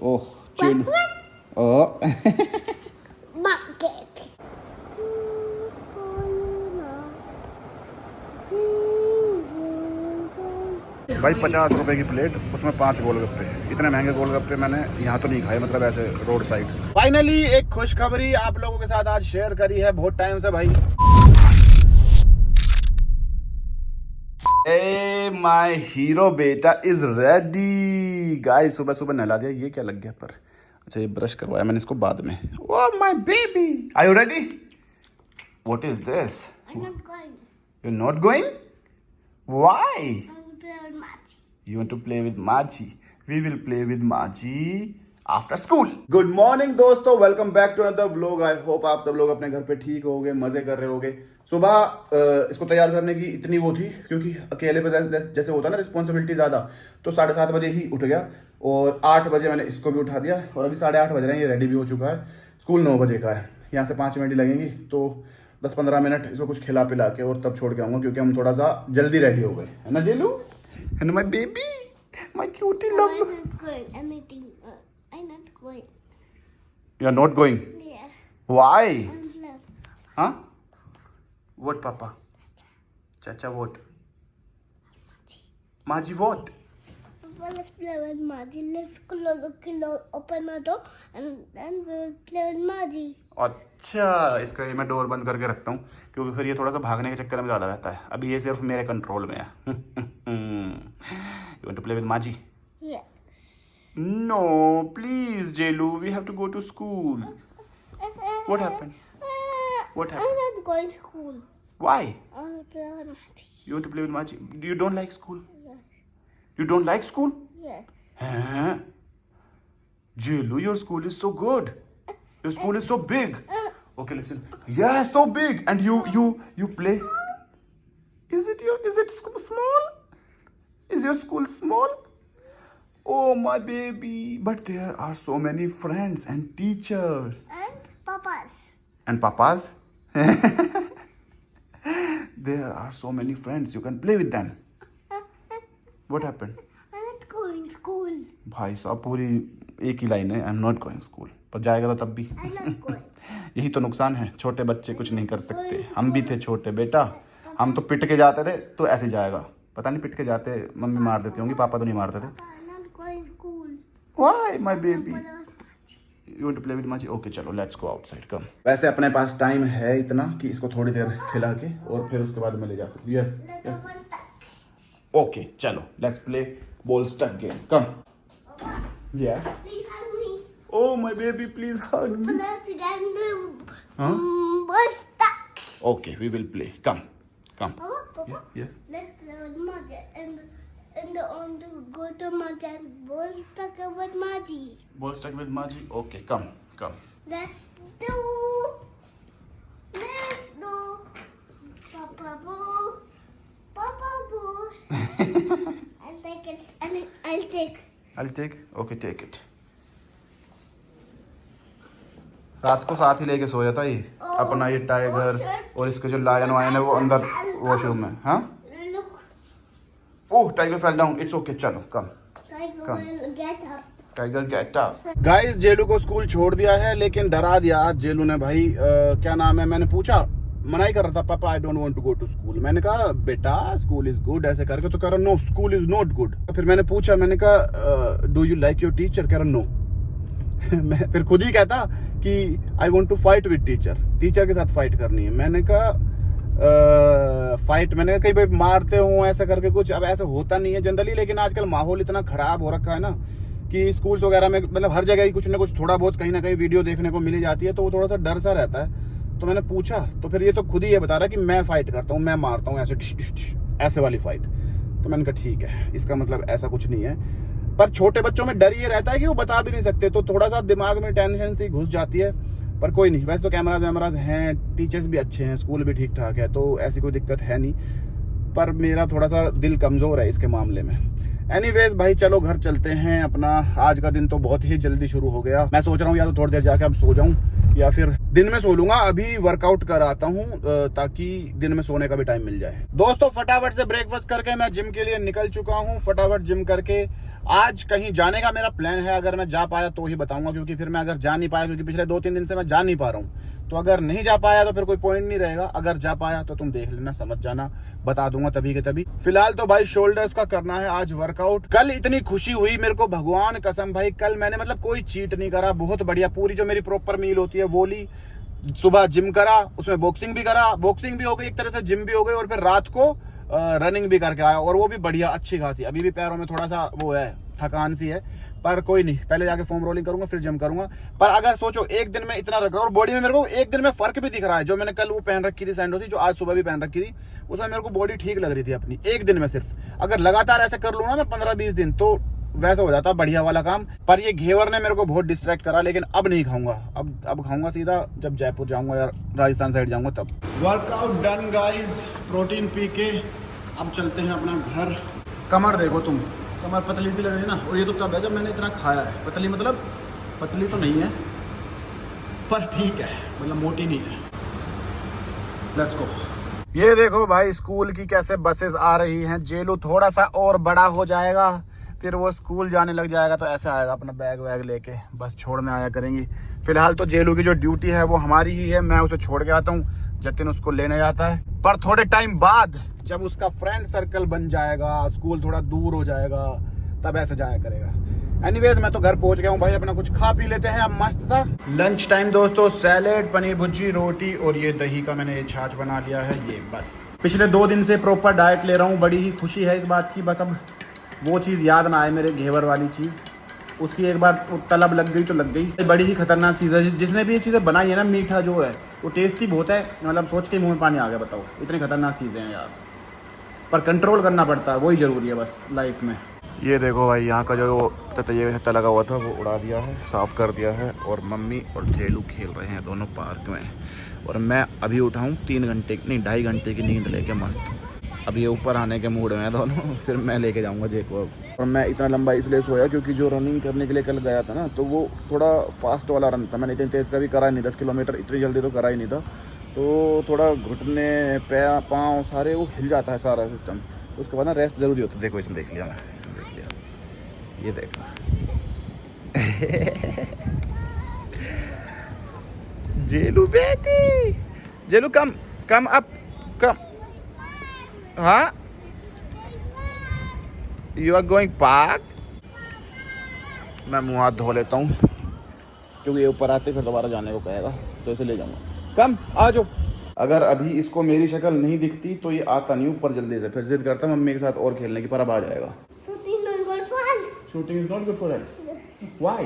ओह चिन ओ bucket. भाई 50 रुपए की प्लेट, उसमें 5 गोलगप्पे। इतने महंगे गोलगप्पे मैंने यहाँ तो नहीं खाए, मतलब ऐसे रोड साइड। फाइनली एक खुशखबरी आप लोगों के साथ आज शेयर करी है बहुत टाइम से भाई। ए माय हीरो बेटा इज रेडी। गाइस सुबह सुबह नहला दिया। ये क्या लग गया पर? अच्छा ये ब्रश करवाया मैंने इसको बाद में। Oh my baby, are you ready? What is this? I'm not going. You not going? Why? I will play with Mati. You want to play with Maji? We will play with Maji after school. Good morning दोस्तों, welcome back to another vlog. I hope आप सब लोग अपने घर पे ठीक होगे, मजे कर रहे होगे। सुबह इसको तैयार करने की इतनी वो थी, क्योंकि अकेले पे जैसे होता है ना रिस्पॉन्सिबिलिटी ज़्यादा, तो 7:30 बजे ही उठ गया और 8 बजे मैंने इसको भी उठा दिया और अभी 8:30 बज रहे हैं। ये रेडी भी हो चुका है। स्कूल 9 बजे का है, यहाँ से 5 मिनट लगेंगी, तो 10-15 मिनट इसको कुछ खिला पिला के और तब छोड़ के आऊँगा, क्योंकि हम थोड़ा सा जल्दी रेडी हो गए, है ना जेलू? And my baby, my cutie No, love. I'm not going. Anything. I'm not going. You are not going. Yeah. Why? I'm left. Huh? What, Papa? Chacha, what? Maji, what? Papa, let's play with Mati. Let's open the door and then we'll play with Mati. अच्छा, इसका ये मैं door बंद करके रखता हूँ, क्योंकि फिर ये थोड़ा सा भागने के चक्कर में ज़्यादा रहता है। अभी ये सिर्फ मेरे कंट्रोल में है। You want to play with Maji? Yes. No, please, Jelu. We have to go to school. What happened? What happened? I'm not going to school. Why? I will play with Mati. You want to play with Maji? You don't like school? Yes. You don't like school? Yes. Huh? Jelu, your school is so good. Your school is so big. Okay, listen. Yeah, so big. And you play. Is it small? Is your school small? Oh my baby. But there are so many friends and teachers. And Papa's. And papas? There are so many friends. You can play with them. What happened? I'm not going to school. भाई साहब पूरी एक ही line है, I am not going school, पर जाएगा तो तब भी। I'm not going. यही तो नुकसान है, छोटे बच्चे कुछ नहीं कर सकते। हम भी थे छोटे बेटा, हम तो पिट के जाते थे, तो ऐसे जाएगा। पता नहीं पिट के जाते, मम्मी मार देती होंगी, पापा तो नहीं मारते थे। I'm not going to school. Why my baby? Play with Mati. You want to play with Maji? Okay, चलो लेट्स गो आउटसाइड, कम। वैसे अपने पास टाइम है इतना कि इसको थोड़ी देर खिला के और फिर उसके बाद मैं ले जा सकती हूँ। Yes Let's open stuck. Okay चलो let's play ball stuck game, come. Yes Please hug me. Oh my baby please hug me. Let's get the Huh? ball stuck. Okay, we will play. Come. Papa, Papa. Yes. Let's play with Mati and on the go to Mati and ball stuck with Mati. Ball stuck with Maji. Okay, come. Let's do. Papa ball. Papa ball. I'll take it. I'll take. I'll take. Okay, take it. रात को साथ ही लेके सोया था ये अपना, ये tiger और इसके जो लायन वायन है वो अंदर वॉशरूम में। हाँ Look. Oh tiger fell down. It's okay, चलो come. Tiger Come. will get up. Tiger get up. Guys Jelu को स्कूल छोड़ दिया है, लेकिन डरा दिया आज जेलू ने भाई। क्या नाम है, मैंने पूछा, मना ही कर रहा था, पापा I don't want to go to school. मैंने कहा बेटा स्कूल इज गुड ऐसे करके, तो कह रहा no school is not good. फिर मैंने पूछा, मैंने कहा do you like your teacher? कह रहा नो। मैं फिर खुद ही कहता कि I want to fight with teacher के साथ फाइट करनी है। मैंने कहा फाइट, मैंने कहा कहीं भाई मारते हो ऐसा करके कुछ। अब ऐसा होता नहीं है जनरली, लेकिन आजकल माहौल इतना खराब हो रखा है ना कि स्कूल्स वगैरह में मतलब हर जगह ही कुछ ना कुछ थोड़ा बहुत कहीं ना कहीं वीडियो देखने को मिली जाती है, तो वो थोड़ा सा डर सा रहता है। तो मैंने पूछा, तो फिर ये तो खुद ही ये बता रहा है कि मैं फाइट करता हूँ, मैं मारता हूँ ऐसे वाली फाइट। तो मैंने कहा ठीक है, इसका मतलब ऐसा कुछ नहीं है। पर छोटे बच्चों में डर ये रहता है कि वो बता भी नहीं सकते, तो थोड़ा सा दिमाग में टेंशन सी घुस जाती है। पर कोई नहीं, वैसे तो कैमराज हैं, टीचर्स भी अच्छे हैं, स्कूल भी ठीक ठाक है, तो ऐसी कोई दिक्कत है नहीं। पर मेरा थोड़ा सा दिल कमज़ोर है इसके मामले में। एनीवेज भाई चलो घर चलते हैं अपना। आज का दिन तो बहुत ही जल्दी शुरू हो गया। मैं सोच रहा हूँ या तो थोड़ी देर जाके अब सो जाऊँ या फिर दिन में सो लूंगा। अभी वर्कआउट कर आता हूँ ताकि दिन में सोने का भी टाइम मिल जाए। दोस्तों फटाफट से ब्रेकफास्ट करके मैं जिम के लिए निकल चुका हूँ। फटाफट जिम करके आज कहीं जाने का मेरा प्लान है, अगर मैं जा पाया तो ही बताऊंगा, क्योंकि फिर मैं अगर जा नहीं पाया, क्योंकि पिछले 2-3 दिन से मैं जा नहीं पा रहा हूँ, तो अगर नहीं जा पाया तो फिर कोई पॉइंट नहीं रहेगा। अगर जा पाया तो तुम देख लेना, समझ जाना, बता दूंगा तभी के तभी। फिलहाल तो भाई शोल्डर्स का करना है आज वर्कआउट। कल इतनी खुशी हुई मेरे को, भगवान कसम भाई, कल मैंने मतलब कोई चीट नहीं करा, बहुत बढ़िया पूरी जो मेरी प्रॉपर मील होती है वो ली। सुबह जिम करा, उसमें बॉक्सिंग भी करा, बॉक्सिंग भी हो गई एक तरह से, जिम भी हो गई, और फिर रात को रनिंग भी करके आया, और वो भी बढ़िया अच्छी खासी। अभी भी पैरों में थोड़ा सा वो है, थकान सी है, पर कोई नहीं, पहले जाके फोम रोलिंग करूंगा फिर जिम करूंगा। पर अगर सोचो एक दिन में इतना रख रहा हूँ, और बॉडी में मेरे को एक दिन में फर्क भी दिख रहा है। जो मैंने कल वो पहन रखी थी सैंडो थी, जो आज सुबह भी पहन रखी थी, उसमें मेरे को बॉडी ठीक लग रही थी अपनी, एक दिन में सिर्फ। अगर लगातार ऐसे कर लूँ ना मैं 15-20 दिन, तो वैसा हो जाता बढ़िया वाला काम। पर ये घेवर ने मेरे को बहुत डिस्ट्रैक्ट करा, लेकिन अब नहीं खाऊंगा, अब खाऊंगा सीधा जब जयपुर जाऊंगा या राजस्थान साइड जाऊंगा तब। Workout done guys, protein P के अब चलते हैं अपना घर। कमर देखो तुम, कमर पतली सी लग रही है ना, और ये तो तब है जब मैंने इतना खाया है। पतली मतलब पतली तो नहीं है, पर ठीक है, मतलब मोटी नहीं है। Let's go. ये देखो भाई स्कूल की कैसे बसेस आ रही हैं। जेलू थोड़ा सा और बड़ा हो जाएगा, फिर वो स्कूल जाने लग जाएगा तो ऐसे आएगा अपना बैग वैग लेके, बस छोड़ने आया करेंगी। फिलहाल तो जेलू की जो ड्यूटी है वो हमारी ही है, मैं उसे छोड़ के आता हूँ, जतिन उसको लेने जाता है। पर थोड़े टाइम बाद जब उसका फ्रेंड सर्कल बन जाएगा, स्कूल थोड़ा दूर हो जाएगा, तब ऐसे जाया करेगा। एनीवेज मैं तो घर पहुंच गया हूँ भाई, अपना कुछ खा पी लेते हैं अब मस्त सा। लंच टाइम दोस्तों, सैलेड, पनीर भुर्जी, रोटी और ये दही का मैंने ये छाछ बना लिया है। ये बस पिछले 2 दिन से प्रॉपर डाइट ले रहा हूँ, बड़ी ही खुशी है इस बात की। बस अब वो चीज़ याद ना आए मेरे घेवर वाली चीज़, उसकी एक बार तलब लग गई तो लग गई। बड़ी ही खतरनाक चीज़ है, जिसने भी ये चीज़ें बनाई है ना, मीठा जो है वो टेस्टी बहुत है, मतलब सोच के मुंह में पानी आ गया। बताओ इतनी खतरनाक चीज़ें हैं यार, पर कंट्रोल करना पड़ता है, वही ज़रूरी है बस लाइफ में। ये देखो भाई, यहाँ का जो ये छत्ता लगा हुआ था वो उड़ा दिया है, साफ़ कर दिया है, और मम्मी और जेलू खेल रहे हैं दोनों पार्क में। और मैं अभी उठा हूँ 3 घंटे नहीं 2.5 घंटे की नींद लेके मस्त। अब ये ऊपर आने के मूड में है दोनों, फिर मैं लेके जाऊंगा जे को अब। और मैं इतना लंबा इसलिए सोया क्योंकि जो रनिंग करने के लिए कल गया था ना, तो वो थोड़ा फास्ट वाला रन था, मैंने इतनी तेज़ का भी करा नहीं, 10 किलोमीटर इतनी जल्दी तो करा ही नहीं था। तो थोड़ा घुटने पाँव सारे वो हिल जाता है सारा सिस्टम, उसके बाद ना रेस्ट ज़रूरी होता है। देखो इसने देख लिया, मैं इसने देख लिया, ये देखो जेलू बेटी, जेलू कम अप कम। हाँ, यू आर गोइंग पार्क। मैं मुँह हाथ धो लेता हूँ, क्योंकि ये ऊपर आते फिर दोबारा जाने को कहेगा, तो इसे ले जाऊँगा। कम आ जाओ। अगर अभी इसको मेरी शक्ल नहीं दिखती तो ये आता नहीं ऊपर जल्दी से, फिर जिद करता मम्मी के साथ और खेलने की, पर अब आ जाएगा। Shooting is not good for health. Why?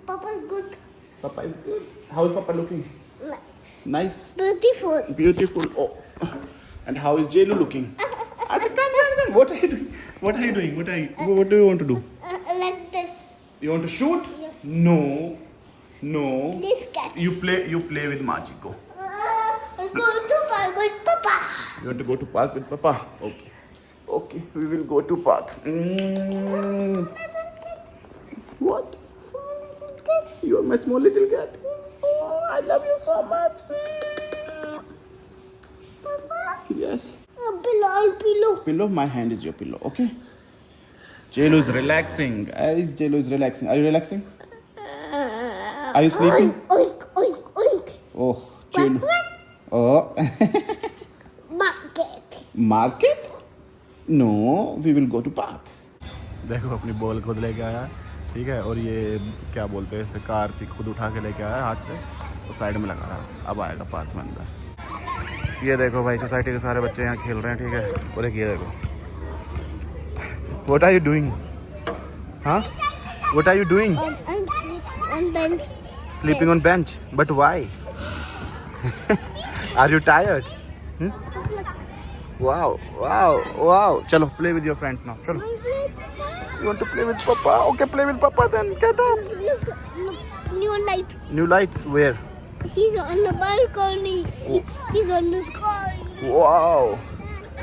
Papa is good. Papa is good. How is Papa looking? Nice. Beautiful. Beautiful. Oh. And how is Jelu looking? Acha, come. What are you doing? What do you want to do? Like this. You want to shoot? Yeah. No. Please catch. You play with Majiko. Go to park with Papa. You want to go to park with Papa? Okay, we will go to park. What? You are my small little cat. Oh, I love you so much. Papa. Yes. Pillow. My hand is your pillow. Okay. Jelu is relaxing. Jelu is relaxing. Are you relaxing? Are you sleeping? Oink. Oh, Jelu. Oh. Market? No, we will go to park. देखो अपनी ball खुद लेके आया, ठीक है, और ये क्या बोलते हैं इसे, कार से खुद उठा के लेके आया हाथ से, और साइड में लगा रहा। अब आएगा पार्क में अंदर। ये देखो भाई, सोसाइटी के सारे बच्चे यहाँ खेल रहे हैं, ठीक है, और एक ये देखो। What are you doing? हाँ? What are you doing? On bench. Sleeping on bench. But why? Are you tired? Wow. चलो play with your friends now. चलो. You want to play with Papa? Okay, play with Papa then. Get up. Look, new light. New lights? Where? He's on the balcony. He's on the sky. Wow.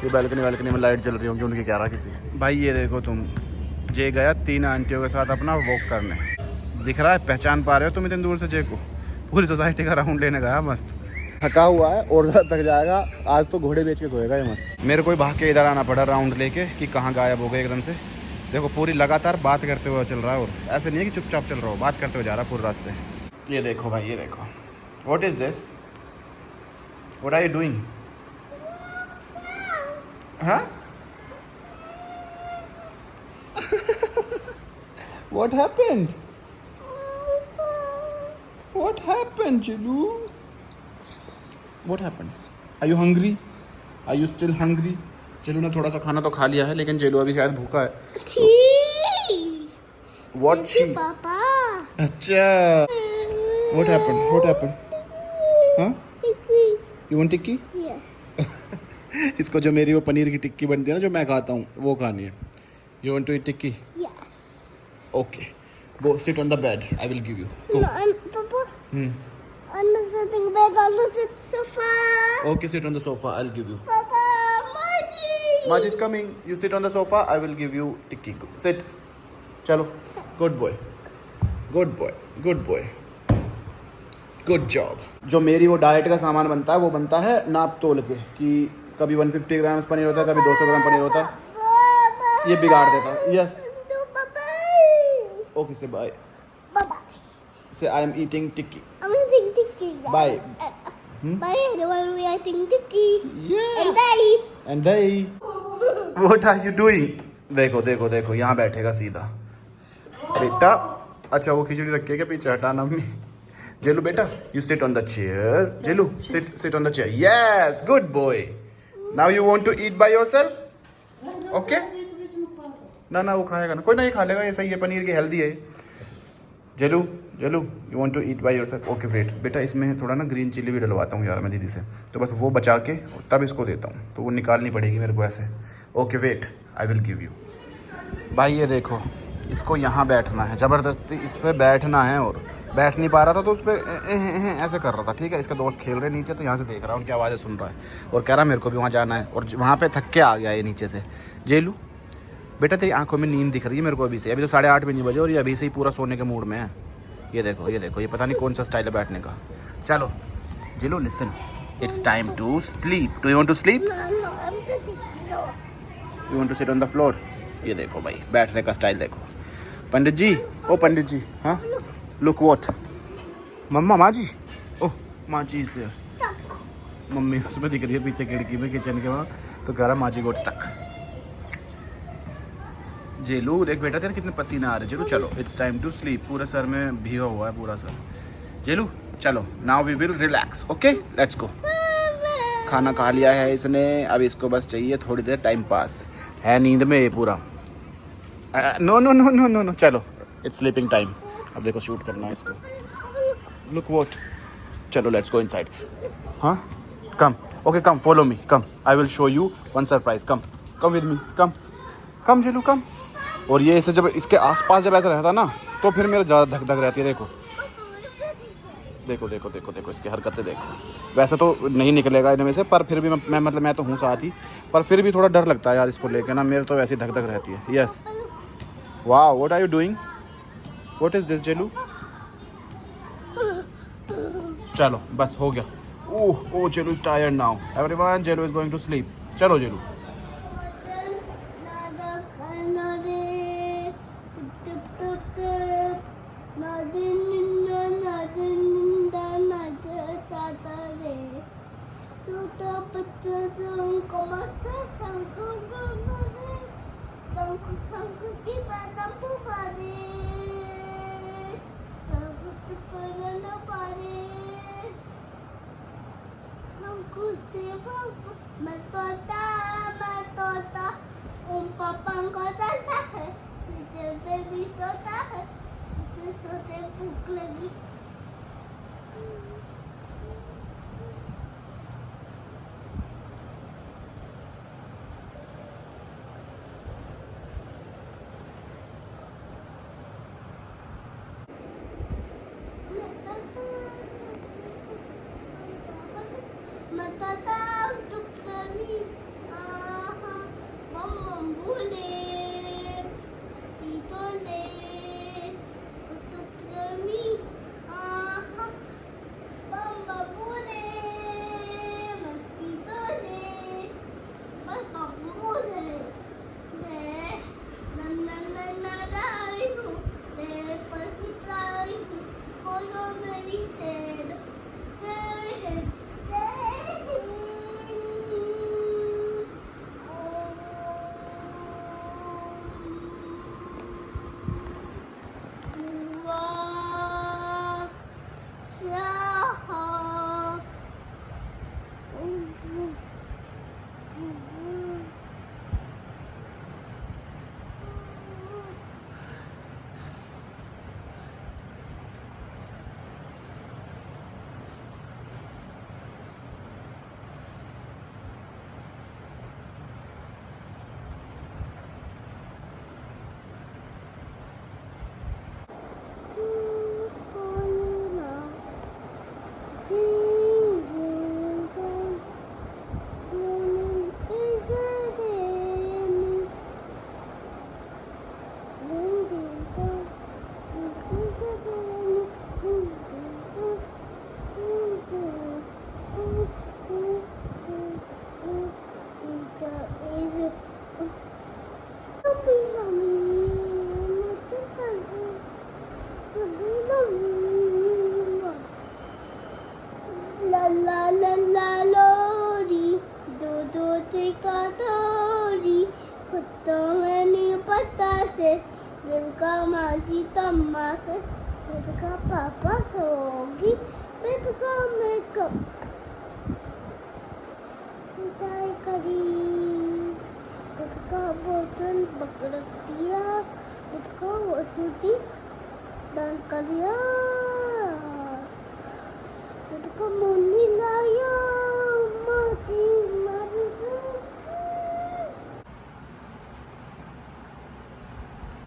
ये balcony में light जल रही होंगी उनकी, क्या रहा किसी। भाई ये देखो तुम, जे गया 3 आंटियों के साथ अपना वॉक करने। दिख रहा है, पहचान पा रहे हो तुम इतनी दूर से जे को? पूरी सोसाइटी का राउंड लेने गया मस्त। थका हुआ है और ज़्यादा थक जाएगा, आज तो घोड़े बेच के सोएगा ये मस्त। मेरे को भाग के इधर आना पड़ा राउंड लेके कि कहाँ गायब हो गए एकदम से। देखो पूरी लगातार बात करते हुए चल रहा है, और ऐसे नहीं है कि चुपचाप चल रहा हो, बात करते हुए जा रहा है पूरे रास्ते। ये देखो भाई, ये देखो, what is this, what are you doing? हाँ, what happened, what happened Jelu, what happened? Are you hungry, are you still hungry? Jelu ने थोड़ा सा खाना तो खा लिया है, लेकिन जेलू अभी शायद भूखा है। What she? पापा। अच्छा, व्हाट हैपेंड, व्हाट हैपेंड? हाँ, यू वांट टिक्की? इसको जो मेरी वो पनीर की टिक्की बनती है ना, जो मैं खाता हूँ, वो खानी है। You want to eat tikki? Okay, go sit on the bed, I will give you. Papa, I'm sitting bed on the sofa. Okay, sit on the sofa, I'll give you. Papa, Maggie. Maji is coming. You sit on the sofa, I will give you tikki. Sit. चलो, good boy, good boy, good boy, good job. जो मेरी वो diet का सामान बनता है, वो बनता है नाप तोल के, कि कभी 150 ग्राम पनीर होता है, कभी 200 ग्राम पनीर होता है। ये बिगाड़ देता है। Yes. Okay, say bye. Bye. Say I am eating tikki. I'm eating tikki. Bye. Bye, everyone. We are eating tikki. Yeah. And daddy. And they. What are you doing? देखो देखो देखो, यहाँ बैठेगा सीधा बेटा। अच्छा, वो खिचड़ी रखी है क्या पीछे? हटाना मम्मी। जेलू बेटा, you sit on the chair. Jelu, sit on the chair. Yes, good boy. Now you want to eat by yourself? Okay. ना ना, वो खाएगा ना, कोई नहीं खा लेगा, ये सही है, पनीर की हेल्दी है। Jelu, Jelu, you want to eat by yourself? Okay wait बेटा, इसमें थोड़ा ना ग्रीन चिली भी डलवाता हूँ यार मैं दीदी से, तो बस वो बचा के तब इसको देता हूँ, तो वो निकालनी पड़ेगी मेरे को ऐसे। Okay wait, I will give you. भाई ये देखो, इसको यहाँ बैठना है, ज़बरदस्ती इस पर बैठना है, और बैठ नहीं पा रहा था तो उस पर ऐसे कर रहा था। ठीक है, इसका दोस्त खेल रहे नीचे, तो यहाँ से देख रहा हूँ, उनकी आवाज़ें सुन रहा है, और कह रहा मेरे को भी वहाँ जाना है, और वहाँ पे थक के आ गया ये नीचे से। जेलू बेटा, तेरी आंखों में नींद दिख रही है मेरे को अभी से, अभी तो 8:30 भी नहीं बजे, और ये अभी से ही पूरा सोने के मूड में है। ये देखो, ये देखो, ये पता नहीं कौन सा स्टाइल है बैठने का। चलो Jelu, listen, it's time to sleep. Do you want to sleep? No, I'm sitting. No. You want to sit on the floor? ये देखो भाई, बैठने का स्टाइल देखो। पंडित जी, ओ पंडित जी, हाँ, लुक व्हाट, मम्मा, माँ जी, ओह माँ जी इज देयर। मम्मी उसमें दिख रही है पीछे खिड़की में, किचन के वहाँ, तो कह रहा माँ जी गोट स्टक। जेलू देख बेटा, तेरे कितने पसीने आ रहे। जेलू चलो, इट्स टाइम टू स्लीप। पूरे सर में भीगा हुआ है पूरा सर। जेलू चलो, now we will relax. Okay, let's go. खाना खा लिया है इसने, अब इसको बस चाहिए थोड़ी देर टाइम पास, है नींद में ये पूरा। No no no no no no, चलो इट्स स्लीपिंग टाइम। अब देखो शूट करना है इसको। लुक व्हाट, चलो लेट्स गो इनसाइड। हाँ, come, okay come, follow me, come, I will show you one surprise. Come, come with me, come, come Jelu come. और ये इसे जब इसके आसपास जब ऐसा रहता ना, तो फिर मेरा ज़्यादा धक धक रहती है। देखो देखो देखो देखो देखो, इसकी हरकतें देखो। वैसे तो नहीं निकलेगा इनमें से, पर फिर भी मैं तो हूँ साथ ही, पर फिर भी थोड़ा डर लगता है यार इसको लेके ना, मेरे तो वैसे ही धक धक रहती है। यस, वाह, what are you doing? What is this Jelu? चलो बस हो गया। Oh Jelu is tired now, everyone, Jelu is going to sleep. चलो जेलू। मैं तोता पापा को चलता है, नीचे पे भी सोता है, मुझे सोते भूख लगी। जी तम्मा से बेबी का पापा सोगी बेबी का मेकअप मिठाई करी बेबी का बोतल पकड़ दिया बेबी का वसूटी दान कर दिया बेबी का मुन्नी लाया माजी मारी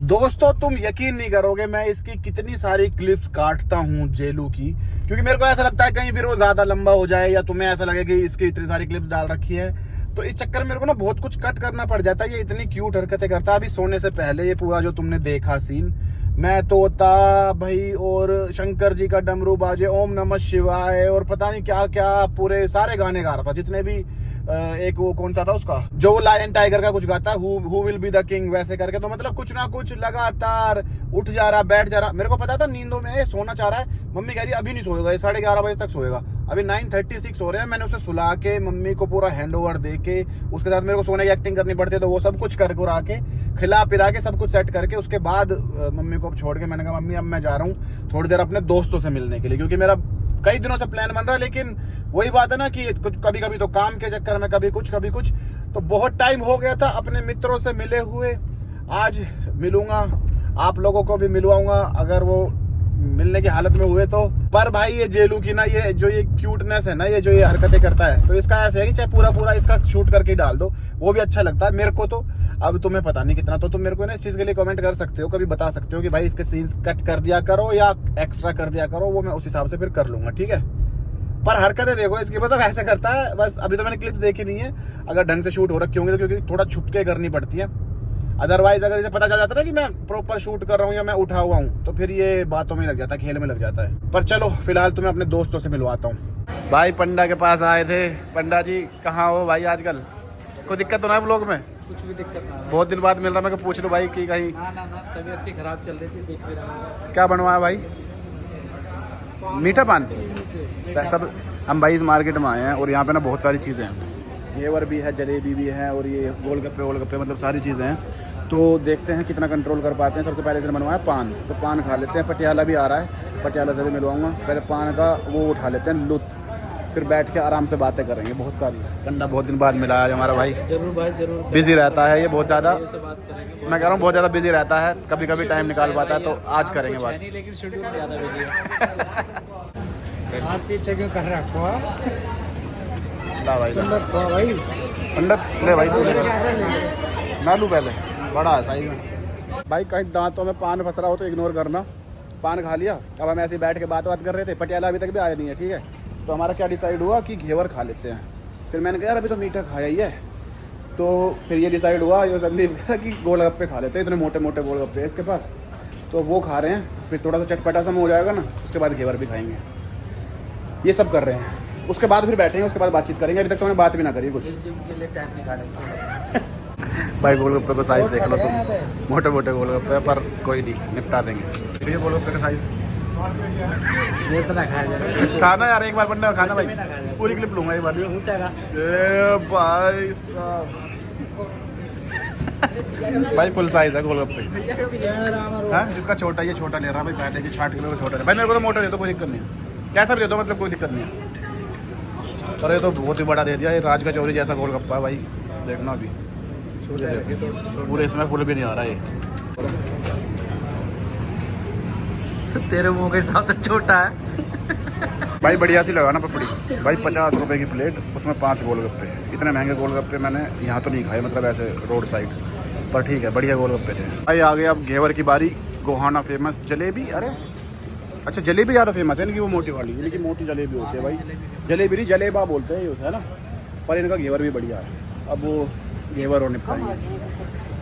दोस्तों तुम यकीन नहीं करोगे मैं इसकी कितनी सारी क्लिप्स काटता हूँ जेलू की, क्योंकि मेरे को ऐसा लगता है कहीं फिर वो ज्यादा लंबा हो जाए या तुम्हें ऐसा लगे कि इसकी इतनी सारी क्लिप्स डाल रखी है, तो इस चक्कर में मेरे को ना बहुत कुछ कट करना पड़ जाता है। ये इतनी क्यूट हरकतें करता है। अभी सोने से पहले ये पूरा जो तुमने देखा सीन, मैं तोता भाई और शंकर जी का डमरू बाजे, ओम नमः शिवाय और पता नहीं क्या क्या पूरे सारे गाने गा रहा था, जितने भी एक वो कौन सा था उसका जो लायन टाइगर का कुछ गाता है, who will be the king, वैसे करके। तो मतलब कुछ ना कुछ लगातार उठ जा रहा, बैठ जा रहा। मेरे को पता था नींदों में ये सोना चाह रहा है, मम्मी कह रही अभी नहीं सोएगा, ये 11:30 बजे तक सोएगा। अभी 9:36 हो रहे हैं। मैंने उसे सुला के मम्मी को पूरा हैंड ओवर दे के, उसके साथ मेरे को सोने की एक्टिंग करनी पड़ती है, तो वो सब कुछ कर कुरा के खिला पिला के सब कुछ सेट करके उसके बाद मम्मी को छोड़ के मैंने कहा मम्मी अब मैं जा रहा हूँ थोड़ी देर अपने दोस्तों से मिलने के लिए, क्योंकि मेरा कई दिनों से प्लान बन रहा है। लेकिन वही बात है ना कि कुछ कभी कभी तो काम के चक्कर में, कभी कुछ तो बहुत टाइम हो गया था अपने मित्रों से मिले हुए। आज मिलूंगा, आप लोगों को भी मिलवाऊंगा अगर वो मिलने की हालत में हुए तो। पर भाई ये जेलू की ना ये जो ये क्यूटनेस है ना, ये जो ये हरकतें करता है, तो इसका ऐसे है कि चाहे पूरा इसका शूट करके डाल दो वो भी अच्छा लगता है मेरे को। तो अब तुम्हें पता नहीं कितना, तो तुम मेरे को ना इस चीज के लिए कमेंट कर सकते हो, कभी बता सकते हो कि भाई इसके सीन्स कट कर दिया करो या एक्स्ट्रा कर दिया करो, वो मैं उस हिसाब से फिर कर लूंगा, ठीक है। पर हरकतें देखो इसकी, मतलब ऐसे करता है। बस अभी तो मैंने क्लिप्स देखी नहीं है, अगर ढंग से शूट हो रखी होंगी तो, क्योंकि थोड़ा छुप के करनी पड़ती है। अदरवाइज अगर इसे पता चल जाता ना कि मैं प्रॉपर शूट कर रहा हूँ या मैं उठा हुआ हूँ, तो फिर ये बातों में लग जाता है, खेल में लग जाता है। पर चलो फिलहाल तुम्हें अपने दोस्तों से मिलवाता हूँ। भाई पंडा के पास आए थे। पंडा जी कहाँ हो भाई आजकल? कोई दिक्कत तो ना है ब्लॉग में? कुछ भी दिक्कत ना बहुत दिन बाद मिल रहा, मैं पूछ लूँ भाई कि कहीं ना तबीयत सी खराब चल रही थी, देख भी रहा क्या बनवाया भाई? मीठा पान सब। हम भाई इस मार्केट में आए हैं और यहाँ पे ना बहुत सारी चीज़ें हैं, घेवर भी है, जलेबी भी है और ये गोलगप्पे मतलब सारी चीज़ें हैं। तो देखते हैं कितना कंट्रोल कर पाते हैं। सबसे पहले इसने बनवाया पान, तो पान खा लेते हैं। पटियाला भी आ रहा है, पटियाला से भी मिलवाऊंगा। पहले पान का वो उठा लेते हैं लुत्फ, फिर बैठ के आराम से बातें करेंगे बहुत सारी। कंडा बहुत दिन बाद मिला है हमारा भाई। जरूर भाई जरूर। बिजी रहता है ये बहुत ज़्यादा, से बात करेंगे। मैं कह रहा हूँ बहुत ज़्यादा बिजी रहता है, कभी कभी टाइम निकाल पाता है, तो आज करेंगे बात। नहीं, लेकिन शेड्यूल ज़्यादा बिजी है। हाथ पीछे क्यों कर रखो ला भाई भाई? पंडित ले भाई, तू ले मैं लूँ पहले, बड़ा है साइज में। भाई कहीं दांतों में पान फंस रहा हो तो इग्नोर करना। पान खा लिया, अब हम ऐसे बैठ के बात कर रहे थे। पटियाला अभी तक भी आया नहीं है, ठीक है। तो हमारा क्या डिसाइड हुआ कि घेवर खा लेते हैं। फिर मैंने कहा यार अभी तो मीठा खाया ही है, तो फिर ये डिसाइड हुआ ये संदीप कि गोलगप्पे खा लेते हैं। इतने मोटे मोटे गोलगप्पे इसके पास, तो वो खा रहे हैं। फिर थोड़ा सा चटपटा सा हो जाएगा ना, उसके बाद घेवर भी खाएंगे। ये सब कर रहे हैं, उसके बाद फिर बैठेंगे, उसके बाद बातचीत करेंगे। अभी तक तो मैंने बात भी ना करी कुछ। जिम के लिए टाइम निकालेंगे भाई गोलगप्पे का साइज देख लो तुम, मोटे मोटे गोलगप्पे, पर कोई नहीं, निपटा देंगे। ये गोलगप्पे का साइज इतना खाया जाएगा। खाना यार, एक बार बनने खाना भाई, पूरी क्लिप लूंगा एक बार। ए भाई साहब भाई फुल साइज है गोलगप्पे। हाँ जिसका छोटा, ये छोटा ले रहा भाई, पहले की 60 किलो का छोटा है भाई। मेरे को तो मोटा दे दो, कोई दिक्कत नहीं है, कैसा भी दे दो, मतलब कोई दिक्कत नहीं है। पर ये तो बहुत ही बड़ा दे दिया, ये राज का चौरी जैसा गोलगप्पा है भाई, देखना अभी पूरे इसमें फुल भी नहीं आ रहा ये। तेरे मुंह के साथ छोटा है भाई बढ़िया सी लगाना पपड़ी भाई। 50 रुपए की प्लेट, उसमें 5 गोलगप्पे। इतने महंगे गोलगप्पे मैंने यहाँ तो नहीं खाए, मतलब ऐसे रोड साइड, पर ठीक है बढ़िया गोलगप्पे थे भाई। आ गए अब घेवर की बारी। गोहाना फेमस जलेबी, अरे अच्छा जलेबी ज़्यादा फेमस है इनकी, वो मोटी वाली, इनकी मोटी जलेबी होती है भाई। जलेबी नहीं जलेबा बोलते हैं ये होता है ना, पर इनका घेवर भी बढ़िया है। अब वो घेवर और निपटाएंगे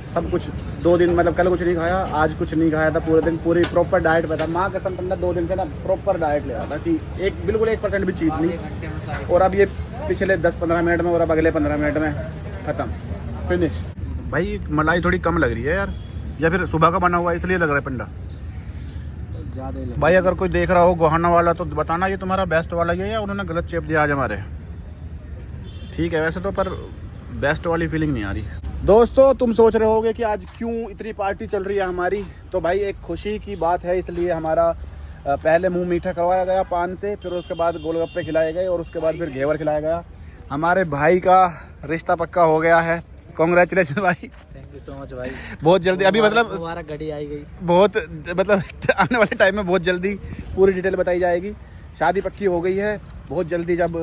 सब कुछ। 2 दिन मतलब कल कुछ नहीं खाया, आज कुछ नहीं खाया था पूरे दिन, पूरी प्रॉपर डाइट पे था। माँ कसम पंडा 2 दिन से ना प्रॉपर डाइट ले रहा था कि एक बिल्कुल 1% भी चीट नहीं। और अब ये पिछले 10-15 मिनट में और अब अगले 15 मिनट में ख़त्म, फिनिश। भाई मलाई थोड़ी कम लग रही है यार, या फिर सुबह का बना हुआ इसलिए लग रहा है पंडा भाई। अगर कोई देख रहा हो गोहाना वाला तो बताना ये तुम्हारा बेस्ट वाला ही है या उन्होंने गलत चेप दिया आज हमारे। ठीक है वैसे तो, पर बेस्ट वाली फीलिंग नहीं आ रही। दोस्तों तुम सोच रहे होगे कि आज क्यों इतनी पार्टी चल रही है हमारी, तो भाई एक खुशी की बात है, इसलिए हमारा पहले मुंह मीठा करवाया गया पान से, फिर उसके बाद गोलगप्पे खिलाए गए और उसके बाद फिर घेवर खिलाया गया। हमारे भाई का रिश्ता पक्का हो गया है। कॉन्ग्रेचुलेशन भाई, थैंक यू सो मच भाई। बहुत जल्दी, अभी मतलब हमारा घड़ी आई गई, बहुत मतलब आने वाले टाइम में बहुत जल्दी पूरी डिटेल बताई जाएगी। शादी पक्की हो गई है, बहुत जल्दी जब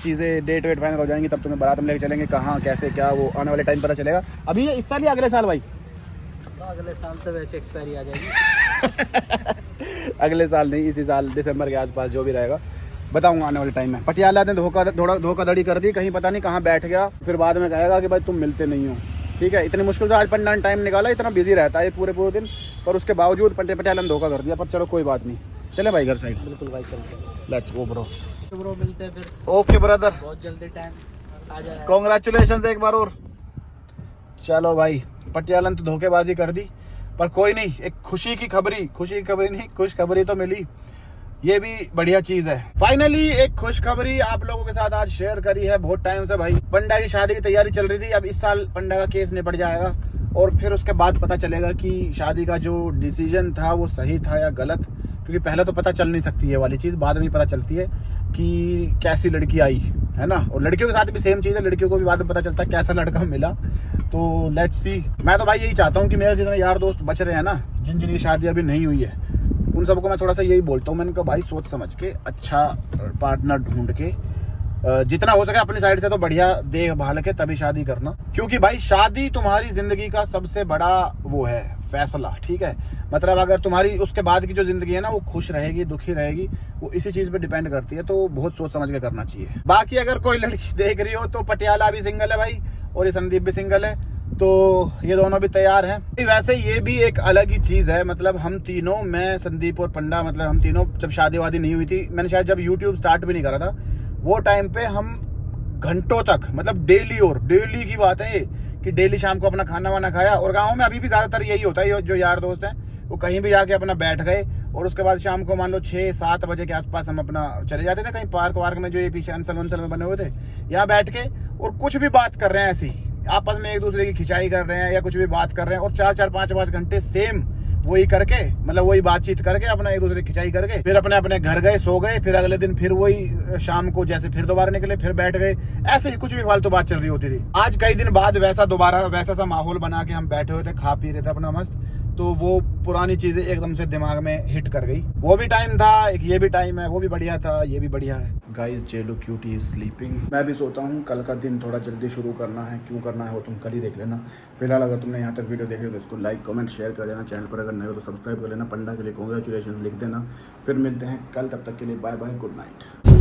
चीज़ें डेट वेट फाइनल हो जाएंगी तब तुम्हें बारात में लेके चलेंगे, कहाँ कैसे क्या वो आने वाले टाइम पता चलेगा। अभी इस साल या अगले साल भाई? अगले साल तो वैसे एक्सपायरी आ जाएगी। अगले साल नहीं, इसी साल दिसंबर के आसपास जो भी रहेगा बताऊंगा आने वाले टाइम में। पटियाला ने धोखाधड़ी कर दी, कहीं पता नहीं कहाँ बैठ गया, फिर बाद में कहेगा कि भाई तुम मिलते नहीं हो। ठीक है, इतनी मुश्किल से आज पंडा ने टाइम निकाला, इतना बिजी रहता है पूरे दिन, पर उसके बावजूद पटियाला ने धोखा कर दिया। पर चलो कोई बात नहीं, चले भाई घर साइड। बिल्कुल भाई, चलते हैं। Let's go bro. तो ब्रो मिलते हैं फिर। ओके ब्रदर, बहुत जल्दी टाइम आ जाएगा। कॉन्ग्रेचुलेशन एक बार और। चलो भाई, पटियाला ने तो धोखेबाजी कर दी, पर कोई नहीं, एक खुशी की खबरी नहीं, खुशखबरी तो मिली, ये भी बढ़िया चीज है। फाइनली एक खुशखबरी आप लोगों के साथ आज शेयर करी है। बहुत टाइम से भाई पंडा की शादी की तैयारी चल रही थी, अब इस साल पंडा का केस निपट जाएगा और फिर उसके बाद पता चलेगा कि शादी का जो डिसीजन था वो सही था या गलत, क्योंकि पहले तो पता चल नहीं सकती है वाली चीज़, बाद में पता चलती है कि कैसी लड़की आई है ना। और लड़कियों के साथ भी सेम चीज़ है, लड़कियों को भी बाद में पता चलता है कैसा लड़का मिला। तो लेट्स सी। मैं तो भाई यही चाहता हूँ कि मेरे जितने यार दोस्त बच रहे हैं ना, जिनकी शादी अभी नहीं हुई है, उन सबको मैं थोड़ा सा यही बोलता हूँ, मैंने कहा भाई सोच समझ के अच्छा पार्टनर ढूंढ के जितना हो सके अपनी साइड से तो बढ़िया देखभाल के तभी शादी करना, क्योंकि भाई शादी तुम्हारी जिंदगी का सबसे बड़ा वो है फैसला। ठीक है, मतलब अगर तुम्हारी उसके बाद की जो जिंदगी है ना वो खुश रहेगी दुखी रहेगी, वो इसी चीज पे डिपेंड करती है। तो बहुत सोच समझ के करना चाहिए। बाकी अगर कोई लड़की देख रही हो तो पटियाला भी सिंगल है भाई और ये संदीप भी सिंगल है, तो ये दोनों भी तैयार हैं। वैसे ये भी एक अलग ही चीज़ है, मतलब हम तीनों, मैं संदीप और पंडा, मतलब हम तीनों जब शादी वादी नहीं हुई थी, मैंने शायद जब यूट्यूब स्टार्ट भी नहीं करा था, वो टाइम पे हम घंटों तक, मतलब डेली की बात है कि डेली शाम को अपना खाना वाना खाया। और गाँव में अभी भी ज़्यादातर यही होता है, जो यार दोस्त हैं वो कहीं भी जाके अपना बैठ गए और उसके बाद शाम को मान लो 6-7 बजे के आसपास हम अपना चले जाते थे कहीं पार्क वार्क में, जो ये पीछे अंसल वंसल में बने हुए थे, यहाँ बैठ के और कुछ भी बात कर रहे हैं, ऐसी आपस में एक दूसरे की खिंचाई कर रहे हैं या कुछ भी बात कर रहे हैं, और 4-4, 5-5 घंटे सेम वही करके, मतलब वही बातचीत करके अपना एक दूसरे की खिंचाई करके फिर अपने अपने घर गए, सो गए, फिर अगले दिन फिर वही शाम को जैसे फिर दोबारा निकले, फिर बैठ गए, ऐसे ही कुछ भी फालतू बात चल रही होती थी। आज कई दिन बाद वैसा सा माहौल बना के हम बैठे हुए थे, खा पी रहे थे अपना मस्त, तो वो पुरानी चीजें एकदम से दिमाग में हिट कर गई। वो भी टाइम था, एक ये भी टाइम है, वो भी बढ़िया था, ये भी बढ़िया है। गाइस जेलू क्यूटी इज स्लीपिंग, मैं भी सोता हूँ। कल का दिन थोड़ा जल्दी शुरू करना है, क्यों करना है वो तुम कल ही देख लेना। फिलहाल अगर तुमने यहाँ तक वीडियो देखी तो इसको लाइक कमेंट शेयर कर देना, चैनल पर अगर नए हो तो सब्सक्राइब कर लेना। पंडा के लिए कॉन्ग्रेचुलेशन लिख देना। फिर मिलते हैं कल, तब तक के लिए बाय बाय, गुड नाइट।